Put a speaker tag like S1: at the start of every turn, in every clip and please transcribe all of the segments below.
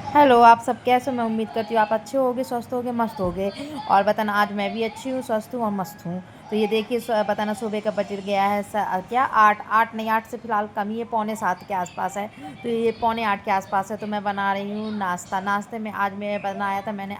S1: Hello, आप सब कैसे हो? मैं उम्मीद करती हूँ आप अच्छे होगे, स्वस्थ होगे, मस्त होगे। और बताना आज मैं भी अच्छी हूँ, स्वस्थ हूँ और मस्त हूँ। तो ये देखिए बताना सुबह का बज गया है क्या 8 नहीं 8 से फ़िलहाल कम ही है, पौने 7 के आसपास है। तो ये पौने 8 के आसपास है, तो मैं बना रही हूँ नाश्ता। नाश्ते में आज मैं बनाया था मैंने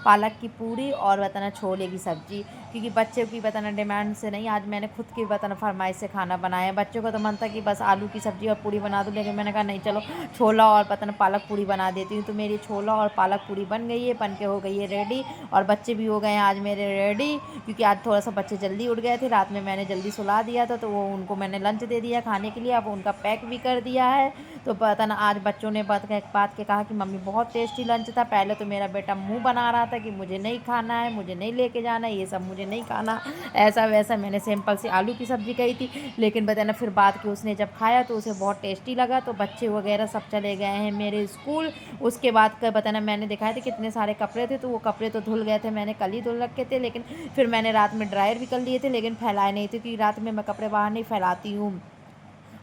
S1: पालक की पूरी और बताना छोले की सब्ज़ी, क्योंकि बच्चों की बताना डिमांड से नहीं, आज मैंने खुद की बताना फरमाइश से खाना बनाया। बच्चों का तो मन था कि बस आलू की सब्ज़ी और पूरी बना दूँ, लेकिन मैंने कहा नहीं, चलो छोला और पता ना पालक पूरी बना देती हूँ। तो मेरी छोला और पालक पूरी बन गई है, बन के हो गई है रेडी। और बच्चे भी हो गए हैं आज मेरे रेडी, क्योंकि आज थोड़ा सा बच्चे जल्दी उठ गए थे, रात में मैंने जल्दी सुला दिया था, तो वो उनको मैंने लंच दे दिया खाने के लिए, अब उनका पैक भी कर दिया है। तो पता ना आज बच्चों ने बात के कहा कि मम्मी बहुत टेस्टी लंच था। पहले तो मेरा बेटा मुंह बना रहा था कि मुझे नहीं खाना है, मुझे नहीं लेके जाना है, ये सब मुझे नहीं खाना, ऐसा वैसा। मैंने सिंपल सी आलू की सब्ज़ी कही थी, लेकिन बताना फिर बाद के उसने जब खाया तो उसे बहुत टेस्टी लगा। तो बच्चे वगैरह सब चले गए हैं मेरे स्कूल। उसके बाद का बताना मैंने दिखाए थे कितने सारे कपड़े थे, तो वो कपड़े तो धुल गए थे, मैंने कल ही धुल रखे थे, लेकिन फिर मैंने रात में ड्रायर भी कर लिए थे, लेकिन फैलाए नहीं थे, क्योंकि रात में मैं कपड़े बाहर नहीं फैलाती हूँ।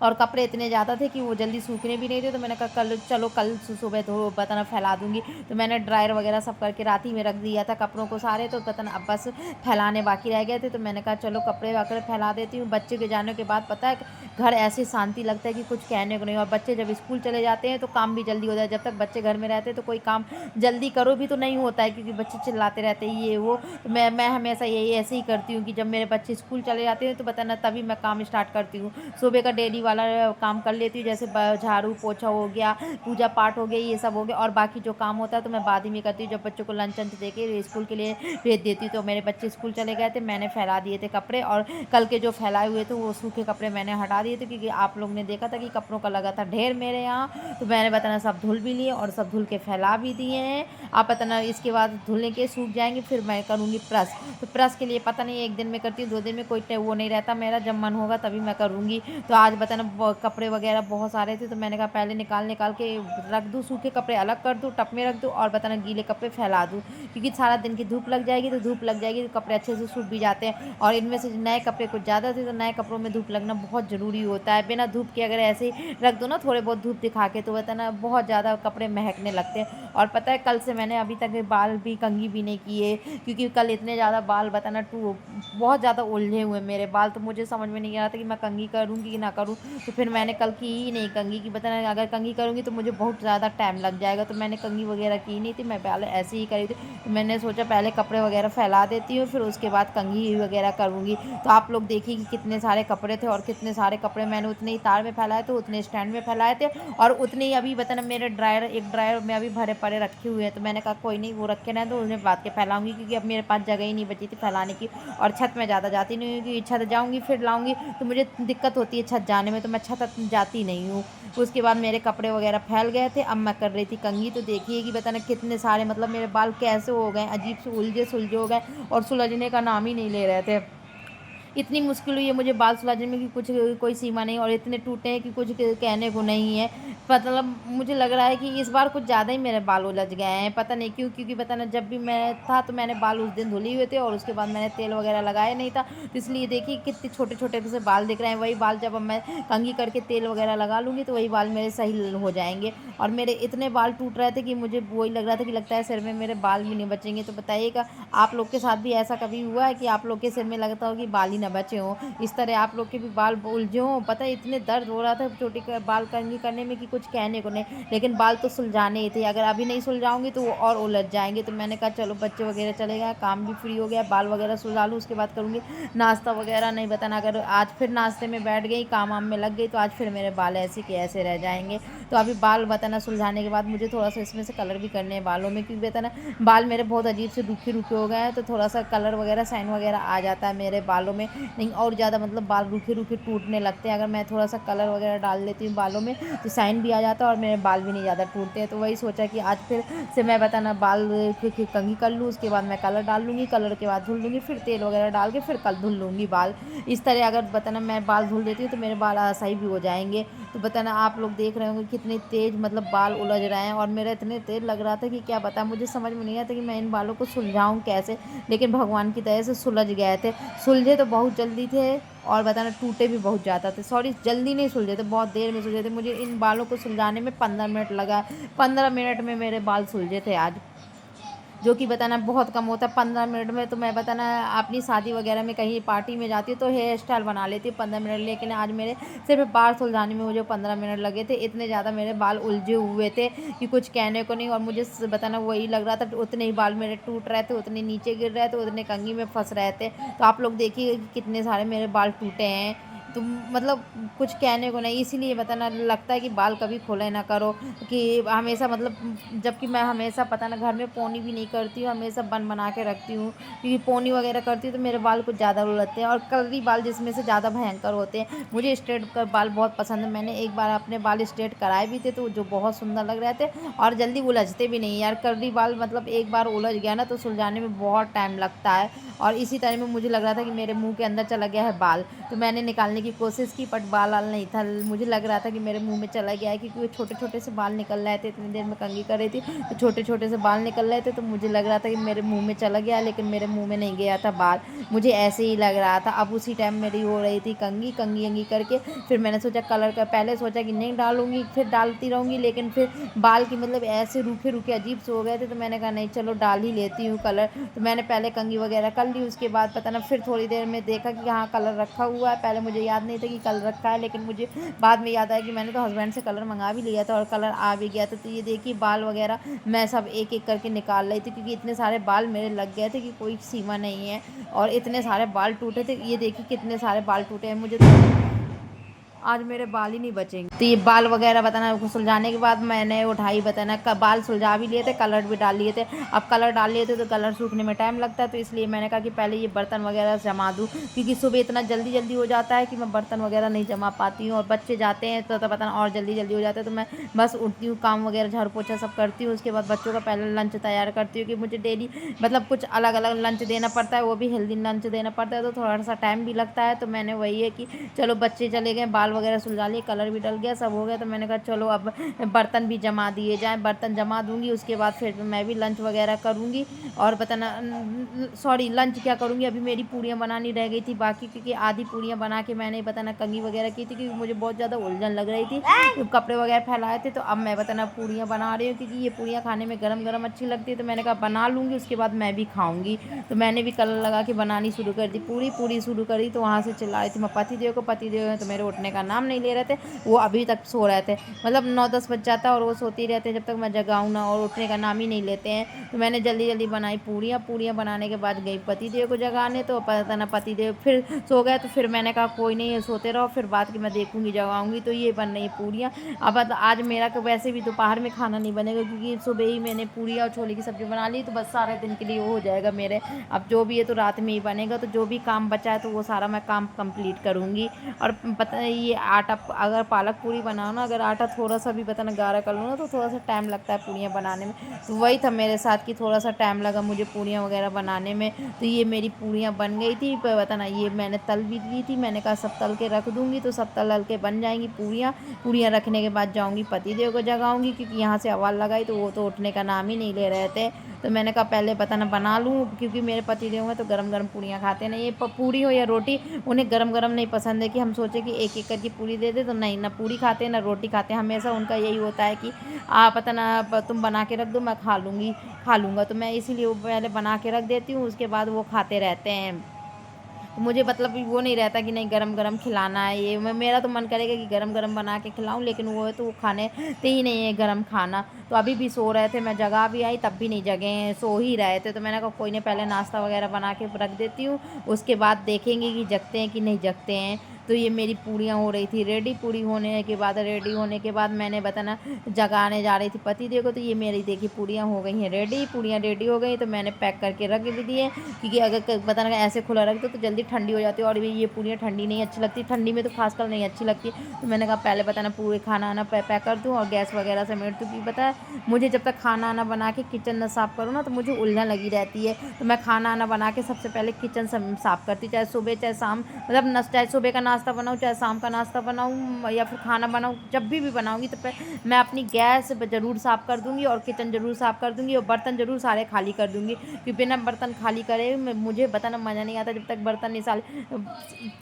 S1: और कपड़े इतने ज़्यादा थे कि वो जल्दी सूखने भी नहीं थे, तो मैंने कहा कल चलो कल सुबह धो बताना फैला दूँगी। तो मैंने ड्रायर वगैरह सब करके रात ही में रख दिया था कपड़ों को सारे, तो बताना अब बस फैलाने बाकी रह गए थे। तो मैंने कहा चलो कपड़े वगैरह फैला देती हूँ। बच्चे के जाने के बाद पता है घर ऐसी शांति लगता है कि कुछ कहने को नहीं। और बच्चे जब स्कूल चले जाते हैं तो काम भी जल्दी हो जाए। जब तक बच्चे घर में रहते हैं तो कोई काम जल्दी करो भी तो नहीं होता है, क्योंकि बच्चे चिल्लाते रहते हैं ये वो। तो मैं हमेशा यही ऐसे ही करती हूँ कि जब मेरे बच्चे स्कूल चले जाते हैं तो बताना तभी मैं काम स्टार्ट करती हूँ। सुबह का डेली वाला काम कर लेती हूँ, जैसे झाड़ू पोछा हो गया, पूजा पाठ हो गया, ये सब हो गया। और बाकी जो काम होता है तो मैं बाद ही में करती हूँ, जब बच्चों को लंच वंच दे के स्कूल के लिए भेज देती हूँ। तो मेरे बच्चे स्कूल चले गए थे, मैंने फैला दिए थे कपड़े, और कल के जो फैलाए हुए थे वो सूखे कपड़े मैंने हटा दिए थे, क्योंकि आप लोग ने देखा था कि कपड़ों का लगा था ढेर मेरे यहाँ। तो मैंने बताना सब धुल भी लिए और सब धुल के फैला भी दिए हैं। आप बताना इसके बाद धुलने के सूख जाएंगे, फिर मैं करूँगी प्रेस। तो प्रेस के लिए पता नहीं एक दिन में करती हूँ, 2 दिन में कोई वो नहीं रहता मेरा, जब मन होगा तभी मैं करूँगी। तो आज बताना कपड़े वगैरह बहुत सारे थे, तो मैंने कहा पहले निकाल निकाल के रख दूँ, सूखे कपड़े अलग कर दूँ, टब में रख दूँ, और बताना गीले कपड़े फैला दूँ, क्योंकि सारा दिन की धूप लग जाएगी। तो धूप लग जाएगी तो कपड़े अच्छे से सूख भी जाते हैं। और इनमें से नए कपड़े कुछ ज़्यादा थे, तो नए कपड़ों में धूप लगना बहुत ज़रूरी होता है। बिना धूप के अगर ऐसे ही रख दो ना थोड़े बहुत धूप दिखा के, तो बताना बहुत ज़्यादा कपड़े महकने लगते हैं। और पता है कल से मैंने अभी तक बाल भी कंघी भी नहीं किए, क्योंकि कल इतने ज़्यादा बाल बताना बहुत ज़्यादा उलझे हुए मेरे बाल, तो मुझे समझ में नहीं आ रहा था कि मैं कंघी करूँगी कि ना करूँ। तो फिर मैंने कल की ही नहीं कंघी की, बताना अगर कंघी करूँगी तो मुझे बहुत ज़्यादा टाइम लग जाएगा। तो मैंने कंघी वगैरह की नहीं थी, मैं पहले ऐसे ही करी थी। तो मैंने सोचा पहले कपड़े वगैरह फैला देती हूँ, फिर उसके बाद कंघी वगैरह करूँगी। तो आप लोग देखिए कि कितने सारे कपड़े थे, और कितने सारे कपड़े मैंने उतने ही तार में फैलाए थे, उतने स्टैंड में फैलाए थे, और उतने ही अभी बताना मेरे एक ड्रायर में अभी भरे पड़े रखे हुए हैं। तो मैंने कहा कोई नहीं, वो रखे रहें, तो उन्हें बात के फैलाऊंगी, क्योंकि अब मेरे पास जगह ही नहीं बची थी फैलाने की। और छत में ज़्यादा जाती नहीं हूँ, क्योंकि छत जाऊँगी फिर लाऊँगी तो मुझे दिक्कत होती है छत जाने में, तो मैं छत जाती नहीं हूँ। उसके बाद मेरे कपड़े वगैरह फैल गए थे, अब मैं कर रही थी कंघी। तो देखिए कि बताना कितने सारे मतलब मेरे बाल कैसे हो गए, अजीब से उलझे सुलझे हो गए, और सुलझने का नाम ही नहीं ले रहे थे। इतनी मुश्किल हुई है मुझे बाल सुलझने में कि कुछ कोई सीमा नहीं, और इतने टूटे हैं कि कुछ कहने को नहीं है। मतलब मुझे लग रहा है कि इस बार कुछ ज़्यादा ही मेरे बाल उलझ गए हैं, पता नहीं क्यों, क्योंकि पता ना जब भी मैं था तो मैंने बाल उस दिन धुले हुए थे, और उसके बाद मैंने तेल वगैरह लगाया नहीं था, तो इसलिए देखिए कितने छोटे छोटे से बाल दिख रहे हैं। वही बाल जब अब मैं कंघी करके तेल वगैरह लगा लूँगी तो वही बाल मेरे सही हो जाएंगे। और मेरे इतने बाल टूट रहे थे कि मुझे वही लग रहा था कि लगता है सिर में मेरे बाल भी नहीं बचेंगे। तो बताइएगा आप लोग के साथ भी ऐसा कभी हुआ है कि आप लोग के सिर में लगता हो कि बाल ही ना बचे हों, इस तरह आप लोग के भी बाल उलझे हों? पता है इतने दर्द हो रहा था छोटी बाल कंघी करने में कि कुछ कहने को नहीं, लेकिन बाल तो सुलझाने ही थे, अगर अभी नहीं सुलझाऊंगी तो वो और उलझ जाएंगे। तो मैंने कहा चलो बच्चे वगैरह चले गए, काम भी फ्री हो गया, बाल वगैरह सुलझा लूँ, उसके बाद करूँगी नाश्ता वगैरह। नहीं बताना अगर आज फिर नाश्ते में बैठ गई, काम वाम में लग गई, तो आज फिर मेरे बाल ऐसे के ऐसे रह जाएंगे। तो अभी बाल बताना सुलझाने के बाद मुझे थोड़ा सा इसमें से कलर भी करने हैं बालों में, क्योंकि बताना बाल मेरे बहुत अजीब से रूखे रूखे हो गए हैं, तो थोड़ा सा कलर वगैरह साइन वगैरह आ जाता है मेरे बालों में। नहीं और ज़्यादा मतलब बाल रूखे रूखे टूटने लगते हैं, अगर मैं थोड़ा सा कलर वगैरह डाल लेती हूँ बालों में तो साइन भी आ जाता है, और मेरे बाल भी नहीं ज़्यादा टूटते हैं। तो वही सोचा कि आज फिर से मैं बताना बाल कंघी कर लूँ, उसके बाद मैं कलर डाल लूँगी, कलर के बाद धुल लूँगी, फिर तेल वगैरह डाल के फिर कल धुल लूँगी बाल। इस तरह अगर बताना मैं बाल धुल देती हूँ तो मेरे बाल सही भी हो जाएंगे। तो बताना आप लोग देख रहे होंगे कितने तेज़ मतलब बाल उलझ रहे हैं, और मेरा इतने तेज़ लग रहा था कि क्या बता, मुझे समझ में नहीं आता कि मैं इन बालों को सुलझाऊँ कैसे, लेकिन भगवान की दया से सुलझ गए थे। सुलझे तो बहुत जल्दी थे और बताना टूटे भी बहुत ज़्यादा थे। सॉरी, जल्दी नहीं सुलझे थे, बहुत देर में सुलझे थे। मुझे इन बालों को सुलझाने में 15 मिनट लगा। 15 मिनट में मेरे बाल सुलझे थे आज, जो कि बताना बहुत कम होता है 15 मिनट में। तो मैं बताना अपनी शादी वगैरह में कहीं पार्टी में जाती हूँ तो हेयर स्टाइल बना लेती हूँ 15 मिनट, लेकिन आज मेरे सिर्फ बाल सुलझाने में मुझे 15 मिनट लगे थे। इतने ज़्यादा मेरे बाल उलझे हुए थे कि कुछ कहने को नहीं। और मुझे बताना वही लग रहा था, उतने ही बाल मेरे टूट रहे थे, उतने नीचे गिर रहे थे, उतने कंघी में फंस रहे थे। तो आप लोग देखिए कि कितने सारे मेरे बाल टूटे हैं। तो मतलब कुछ कहने को नहीं। इसीलिए बताना लगता है कि बाल कभी खोले ना करो, कि हमेशा मतलब, जबकि मैं हमेशा पता ना घर में पोनी भी नहीं करती हूँ, हमेशा बन बना के रखती हूँ। क्योंकि पोनी वगैरह करती हूँ तो मेरे बाल कुछ ज़्यादा उलझते हैं और कर्ली बाल जिसमें से ज़्यादा भयंकर होते हैं। मुझे स्ट्रेट कर बाल बहुत पसंद है। मैंने एक बार अपने बाल स्ट्रेट कराए भी थे तो जो बहुत सुंदर लग रहे थे और जल्दी उलझते भी नहीं यार। कर्ली बाल मतलब एक बार उलझ गया ना तो सुलझाने में बहुत टाइम लगता है। और इसी तरह में मुझे लग रहा था कि मेरे मुंह के अंदर चला गया है बाल, तो मैंने निकालने की कोशिश की बट बाल नहीं था। मुझे लग रहा था कि मेरे मुंह में चला गया है, क्योंकि वो छोटे छोटे से बाल निकल रहे थे। इतनी देर में कंघी कर रही थी तो छोटे छोटे से बाल निकल रहे थे, तो मुझे लग रहा था कि मेरे मुंह में चला गया, लेकिन मेरे मुंह में नहीं गया था बाल, मुझे ऐसे ही लग रहा था। अब उसी टाइम मेरी हो रही थी कंघी कंघी अंगी करके। फिर मैंने सोचा कलर का, पहले सोचा कि नहीं डालूंगी, फिर डालती रहूँगी, लेकिन फिर बाल की मतलब ऐसे रूखे रूखे अजीब से हो गए थे, तो मैंने कहा नहीं चलो डाल ही लेती हूँ कलर। तो मैंने पहले कंघी वगैरह कर ली, उसके बाद पता ना फिर थोड़ी देर में देखा कि हाँ कलर रखा हुआ है। पहले मुझे याद नहीं था कि कलर रखा है, लेकिन मुझे बाद में याद आया कि मैंने तो हस्बैंड से कलर मंगा भी लिया था और कलर आ भी गया था। तो ये देखिए बाल वगैरह मैं सब एक एक करके निकाल रही थी, क्योंकि इतने सारे बाल मेरे लग गए थे कि कोई सीमा नहीं है। और इतने सारे बाल टूटे थे, ये देखिए कितने सारे बाल टूटे हैं। मुझे तो आज मेरे बाल ही नहीं बचेंगे। तो ये बाल वगैरह बताना सुलझाने के बाद मैंने उठाई, बताना बाल सुलझा भी लिए थे, कलर भी डाल लिए थे। अब कलर डाल लिए थे तो कलर सूखने में टाइम लगता है, तो इसलिए मैंने कहा कि पहले ये बर्तन वगैरह जमा दूँ, क्योंकि सुबह इतना जल्दी जल्दी हो जाता है कि मैं बर्तन वगैरह नहीं जमा पाती हूँ। और बच्चे जाते हैं तो बताना और जल्दी जल्दी हो जाता है। तो मैं बस उठती हूँ, काम वगैरह झाड़ू पोछा सब करती हूँ, उसके बाद बच्चों का पहले लंच तैयार करती हूँ, कि मुझे डेली मतलब कुछ अलग अलग लंच देना पड़ता है, वो भी हेल्दी लंच देना पड़ता है, तो थोड़ा सा टाइम भी लगता है। तो मैंने वही है कि चलो बच्चे चले गए, बाल वगैरह सुलझा लिए, कलर भी डल गया, सब हो गया, तो मैंने कहा चलो अब बर्तन भी जमा दिए जाएँ। बर्तन जमा दूँगी, उसके बाद फिर मैं भी लंच वगैरह करूँगी। और बताना सॉरी लंच क्या करूँगी, अभी मेरी पूड़ियाँ बनानी रह गई थी बाकी, क्योंकि आधी पूड़ियाँ बना के मैंने बताना कंघी वगैरह की थी, क्योंकि मुझे बहुत ज़्यादा उलझन लग रही थी, तो कपड़े वगैरह फैलाए थे। तो अब मैं बताना पूड़ियाँ बना रही हूँ, क्योंकि ये पूड़ियाँ खाने में गरम गरम अच्छी लगती है। तो मैंने कहा बना लूँगी, उसके बाद मैं भी खाऊँगी। तो मैंने भी कलर लगा के बनानी शुरू कर दी, पूरी पूरी शुरू करी। तो वहाँ से चिल्ला रही थी मैं पतिदेव को, पतिदेव तो मेरे उठने का नाम नहीं ले रहे थे, वो अभी तक सो रहे थे। मतलब 9-10 बज जाता है और वो सोते ही रहते हैं जब तक मैं जगाऊँ ना, और उठने का नाम ही नहीं लेते हैं। तो मैंने जल्दी जल्दी बनाई पूड़ियाँ। पूड़ियाँ बनाने के बाद गई पतिदेव को जगाने, तो पता ना पतिदेव फिर सो गए। तो फिर मैंने कहा कोई नहीं है, सोते रहो, फिर बात की मैं देखूँगी जगाऊँगी। तो ये बन रही है पूड़ियाँ। अब आज मेरा तो वैसे भी दोपहर में खाना नहीं बनेगा, क्योंकि सुबह ही मैंने पूड़ियाँ और छोले की सब्ज़ी बना ली, तो बस सारे दिन के लिए वो हो जाएगा मेरे। अब जो भी है तो रात में ही बनेगा, तो जो भी काम बचा है तो वो सारा मैं काम कंप्लीट करूँगी। और पता है ये आटा, अगर पालक पूरी बनाओ ना, अगर आटा थोड़ा सा भी पता ना गाढ़ा कर लो ना, तो थोड़ा सा टाइम लगता है पूड़ियाँ बनाने में। तो वही था मेरे साथ कि थोड़ा सा टाइम लगा मुझे पूड़ियाँ वगैरह बनाने में। तो ये मेरी पूड़ियाँ बन गई थी, पर पता ना ये मैंने तल भी दी थी। मैंने कहा सब तल के रख दूँगी, तो सब तल के बन जाएंगी पूड़ियाँ। पूड़ियाँ रखने के बाद जाऊँगी पतिदेव को जगाऊँगी, क्योंकि यहाँ से आवाज़ लगाई तो वो तो उठने का नाम ही नहीं ले रहे थे। तो मैंने कहा पहले पता ना बना लूँ, क्योंकि मेरे पतिदेव हैं तो गरम गरम पूड़ियाँ खाते हैं ना, ये पूड़ी हो या रोटी, उन्हें गरम गरम नहीं पसंद है कि हम सोचे कि एक एक करके पूड़ी दे दे। तो नहीं, ना पूड़ी खाते हैं ना रोटी खाते हैं, हमेशा उनका यही होता है कि पता ना तुम बना के रख दो, मैं खा लूँगा। तो मैं इसीलिए वो पहले बना के रख देती हूँ, उसके बाद वो खाते रहते हैं। तो मुझे मतलब वो नहीं रहता कि नहीं गरम गरम खिलाना है, ये मेरा तो मन करेगा कि गरम गरम बना के खिलाऊं, लेकिन वो है तो वो खाने ते ही नहीं है गरम खाना। तो अभी भी सो रहे थे, मैं जगा भी आई तब भी नहीं जगे हैं, सो ही रहे थे। तो मैंने कहा कोई नहीं, पहले नाश्ता वगैरह बना के रख देती हूँ, उसके बाद देखेंगे कि जगते हैं कि नहीं जगते हैं। तो ये मेरी पूड़ियाँ हो रही थी रेडी, पूड़ी होने के बाद रेडी होने के बाद मैंने बताना जगाने जा रही थी पति देखो। तो ये मेरी देखी पूड़ियाँ हो गई हैं रेडी, पूड़ियाँ रेडी हो गई, तो मैंने पैक करके रख भी दिए, क्योंकि अगर बताना ऐसे खुला रख दो तो जल्दी ठंडी हो जाती है, और ये पूड़ियाँ ठंडी नहीं अच्छी लगती, ठंडी में तो खासकर नहीं अच्छी लगती। तो मैंने कहा पहले बताना पूरे खाना आना पैक कर दूँ और गैस वगैरह समेट दूँ, क्योंकि पता है मुझे जब तक खाना आना बना के किचन न साफ़ करूँ ना, तो मुझे उलझन लगी रहती है। तो मैं खाना आना बना के सबसे पहले किचन साफ़ करती, चाहे सुबह चाहे शाम, मतलब चाहे सुबह का नाश्ता नाश्ता बनाऊँ, चाहे शाम का नाश्ता बनाऊँ या फिर खाना बनाऊँ, जब भी बनाऊँगी तो मैं अपनी गैस ज़रूर साफ़ कर दूँगी और किचन ज़रूर साफ़ कर दूँगी और बर्तन ज़रूर सारे खाली कर दूँगी, क्योंकि बिना बर्तन खाली करे मुझे बताना मज़ा नहीं आता जब तक बर्तन नहीं सारे।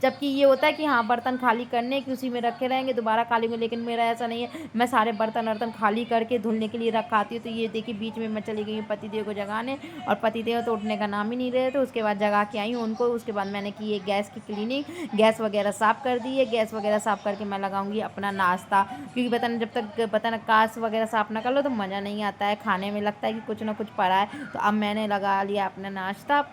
S1: जबकि ये होता है कि हाँ, बर्तन खाली करने कि उसी में रखे रहेंगे, दोबारा खाली होंगे, लेकिन मेरा ऐसा नहीं है। मैं सारे बर्तन-वर्तन खाली करके धुलने के लिए रखा आती हूँ। तो ये देखिए बीच में मैं चली गई हूँ पतिदेव को जगाने, और पतिदेव तो उठने का नाम ही नहीं ले रहे थे। उसके बाद जगा के आई हूँ उनको। उसके बाद मैंने की है गैस की क्लीनिंग, गैस वगैरह साफ़ कर दी है। गैस वगैरह साफ़ करके मैं लगाऊँगी अपना नाश्ता, क्योंकि पता ना जब तक पता ना गैस वगैरह साफ़ ना कर लो तो मज़ा नहीं आता है, खाने में लगता है कि कुछ ना कुछ पड़ा है। तो अब मैंने लगा लिया अपना नाश्ता,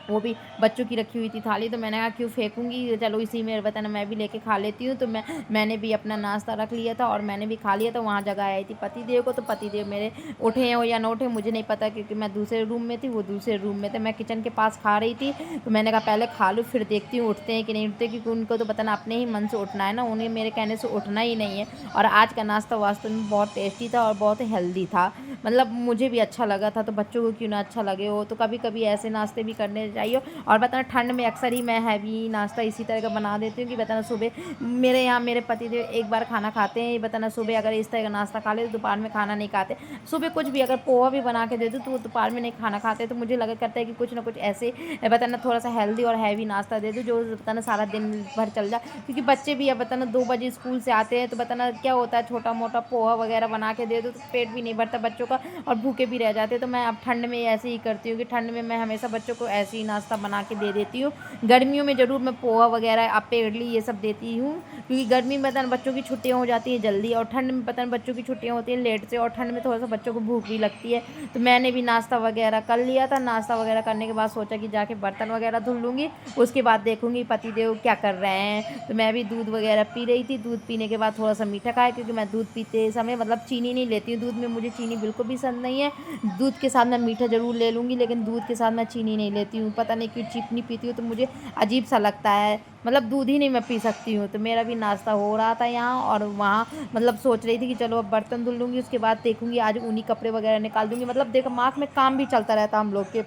S1: वो भी बच्चों की रखी हुई थी थाली, तो मैंने कहा क्यों फेंकूँगी, चलो इसी में बताना मैं भी लेके खा लेती हूँ। तो मैंने भी अपना नाश्ता रख लिया था और मैंने भी खा लिया था। वहाँ जगह आई थी पतिदेव को, तो पतिदेव मेरे उठे हो या ना उठे मुझे नहीं पता, क्योंकि मैं दूसरे रूम में थी, वो दूसरे रूम में थे। मैं किचन के पास खा रही थी, तो मैंने कहा पहले खा लूँ फिर देखती हूँ उठते हैं कि नहीं उठते, क्योंकि उनको तो बताना अपने ही मन से उठना है ना, उन्हें मेरे कहने से उठना ही नहीं है। और आज का नाश्ता वास्तव में बहुत टेस्टी था और बहुत हेल्दी था, मतलब मुझे भी अच्छा लगा था, तो बच्चों को क्यों ना अच्छा लगे हो। तो कभी कभी ऐसे नाश्ते भी करने चाहिए। और बताना ठंड में अक्सर ही मैं हैवी नाश्ता इसी तरह का बना देती हूँ कि बताना सुबह मेरे यहाँ मेरे पतिदेव एक बार खाना खाते हैं, बताना सुबह अगर इस तरह का नाश्ता खा ले तो दोपहर में खाना नहीं खाते। सुबह कुछ भी अगर पोहा भी बना के दे दूँ तो वो दोपहर में नहीं खाना खाते। तो मुझे लगा करता है कि कुछ ना कुछ ऐसे बताना थोड़ा सा हेल्दी और हैवी नाश्ता दे दूँ जो बताना सारा दिन भर चल जाए, क्योंकि बच्चे भी अब बताना 2 बजे स्कूल से आते हैं। तो बताना क्या होता है, छोटा मोटा पोहा वगैरह बना के दे दो तो पेट भी नहीं भरता बच्चों का और भूखे भी रह जाते हैं। तो मैं अब ठंड में ऐसे ही करती हूँ कि ठंड में मैं हमेशा बच्चों को ऐसे ही नाश्ता बना के दे देती हूँ। गर्मियों में ज़रूर मैं पोहा वगैरह अप्पे इडली ये सब देती हूँ, क्योंकि गर्मी में बताना बच्चों की छुट्टियाँ हो जाती हैं जल्दी, और ठंड में पता बच्चों की छुट्टियाँ होती हैं लेट से, और ठंड में थोड़ा सा बच्चों को भूख भी लगती है। तो मैंने भी नाश्ता वगैरह कर लिया था। नाश्ता वगैरह करने के बाद सोचा कि जाके बर्तन वगैरह धुल लूँगी, उसके बाद देखूँगी पतिदेव क्या कर रहे हैं। तो मैं भी दूध वगैरह पी रही थी। दूध पीने के बाद थोड़ा सा मीठा खाया, क्योंकि मैं दूध पीते समय मतलब चीनी नहीं लेती हूँ दूध में, मुझे चीनी बिल्कुल भी पसंद नहीं है। दूध के साथ मैं मीठा ज़रूर ले लूँगी, लेकिन दूध के साथ मैं चीनी नहीं लेती हूँ। पता नहीं क्यों चीनी पीती हूँ तो मुझे अजीब सा लगता है, मतलब दूध ही नहीं मैं पी सकती हूँ। तो मेरा भी नाश्ता हो रहा था यहाँ, और वहाँ मतलब सोच रही थी कि चलो अब बर्तन धुल लूँगी, उसके बाद देखूँगी आज ऊनी कपड़े वगैरह निकाल दूँगी। मतलब देखो दिमाग में काम भी चलता रहता हम लोग के,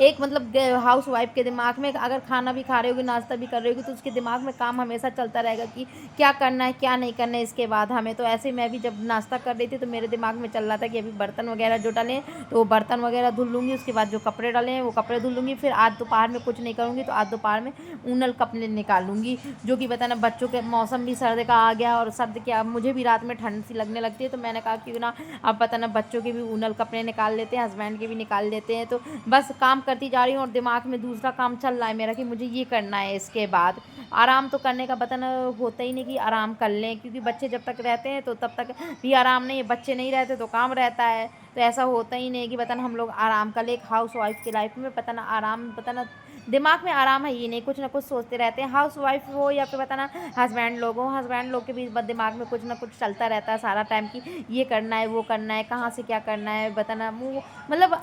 S1: एक मतलब हाउस वाइफ के दिमाग में अगर खाना भी खा रही होगी नाश्ता भी कर रही होगी तो उसके दिमाग में काम हमेशा चलता रहेगा कि क्या करना है क्या नहीं करना है इसके बाद हमें। तो ऐसे मैं भी जब नाश्ता कर रही थी तो मेरे दिमाग में चल रहा था कि अभी बर्तन वगैरह जो डले तो वो बर्तन वगैरह धुल लूँगी, उसके बाद जो कपड़े डले हैं वो कपड़े धुल लूँगी। फिर आज दोपहर में कुछ नहीं करूँगी, तो आज दोपहर में ऊनल कपड़े निकालूंगी, जो कि बताना बच्चों के मौसम भी सर्द का आ गया, और सर्द क्या मुझे भी रात में ठंड सी लगने लगती है। तो मैंने कहा क्यों ना अब बताना बच्चों के भी ऊनल कपड़े निकाल लेते हैं, हस्बैंड के भी निकाल लेते हैं। तो बस काम करती जा रही हूँ और दिमाग में दूसरा काम चल रहा है मेरा कि मुझे ये करना है। इसके बाद आराम तो करने का बताना होता ही नहीं कि आराम कर लें, क्योंकि बच्चे जब तक रहते हैं तो तब तक भी आराम नहीं है, बच्चे नहीं रहते तो काम रहता है। तो ऐसा होता ही नहीं कि बताना हम लोग आराम कर ले। एक हाउस वाइफ की लाइफ में बताना आराम बताना दिमाग में आराम है ये नहीं, कुछ ना कुछ सोचते रहते हैं। हाउस वाइफ हो या फिर बताना हस्बैंड लोग हो, हस्बैंड लोग के भी दिमाग में कुछ ना कुछ चलता रहता है सारा टाइम कि ये करना है वो करना है, कहाँ से क्या करना है बताना मतलब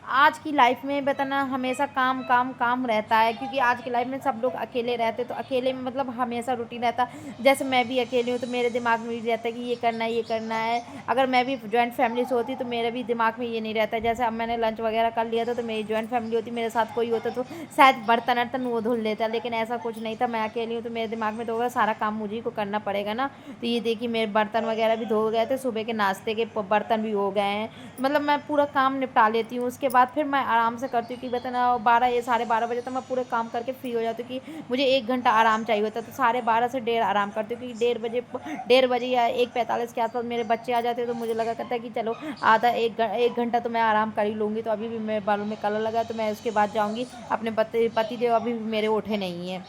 S1: आज की लाइफ में बताना हमेशा काम काम काम रहता है, क्योंकि आज की लाइफ में सब लोग अकेले रहते हैं। तो अकेले में मतलब हमेशा रूटीन रहता है। जैसे मैं भी अकेली हूँ तो मेरे दिमाग में भी रहता है कि ये करना है ये करना है। अगर मैं भी जॉइंट फैमिली से होती तो मेरे भी दिमाग में ये नहीं रहता है। जैसे अब मैंने लंच वगैरह कर लिया था तो मेरी जॉइंट फैमिली होती, मेरे साथ कोई होता तो शायद बर्तन वर्तन वो धुल लेता, लेकिन ऐसा कुछ नहीं था। मैं अकेली हूँ तो मेरे दिमाग में तो होगा सारा काम मुझे ही को करना पड़ेगा ना। तो ये देखिए मेरे बर्तन वगैरह भी धो गए थे, सुबह के नाश्ते के बर्तन भी हो गए हैं। मतलब मैं पूरा काम निपटा लेती हूँ, उसके बाद फिर मैं आराम से करती हूँ कि बताना 12 या 12:30 बजे तक मैं पूरे काम करके फ्री हो जाती हूँ कि मुझे 1 घंटा आराम चाहिए होता है। तो 12:30 से 1:30 आराम करती हूँ, क्योंकि 1:30 बजे या 1:45 के आसपास मेरे बच्चे आ जाते हैं। तो मुझे लगा करता है कि चलो आधा 1 घंटा तो मैं आराम कर ही लूँगी। तो अभी भी मेरे बालों में कलर लगा है, तो मैं उसके बाद जाऊँगी अपने पतिदेव अभी भी मेरे उठे नहीं हैं,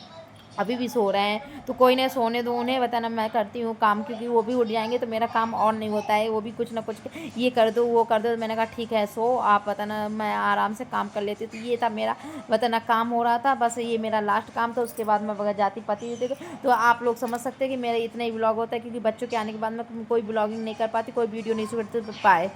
S1: अभी भी सो रहे हैं। तो कोई नहीं, सोने दो उन्हें, बताना मैं करती हूँ काम, क्योंकि वो भी उठ जाएंगे तो मेरा काम और नहीं होता है। वो भी कुछ ना कुछ ये कर दो वो कर दो। तो मैंने कहा ठीक है सो आप, बताना मैं आराम से काम कर लेती। तो ये था मेरा बताना काम हो रहा था, बस ये मेरा लास्ट काम था। उसके बाद मैं वगैरह जाती पति देते। तो आप लोग समझ सकते हैं कि मेरा इतना ही ब्लॉग होता है, क्योंकि बच्चों के आने के बाद मैं कोई ब्लॉगिंग नहीं कर पाती, कोई वीडियो नहीं शूट कर पाए।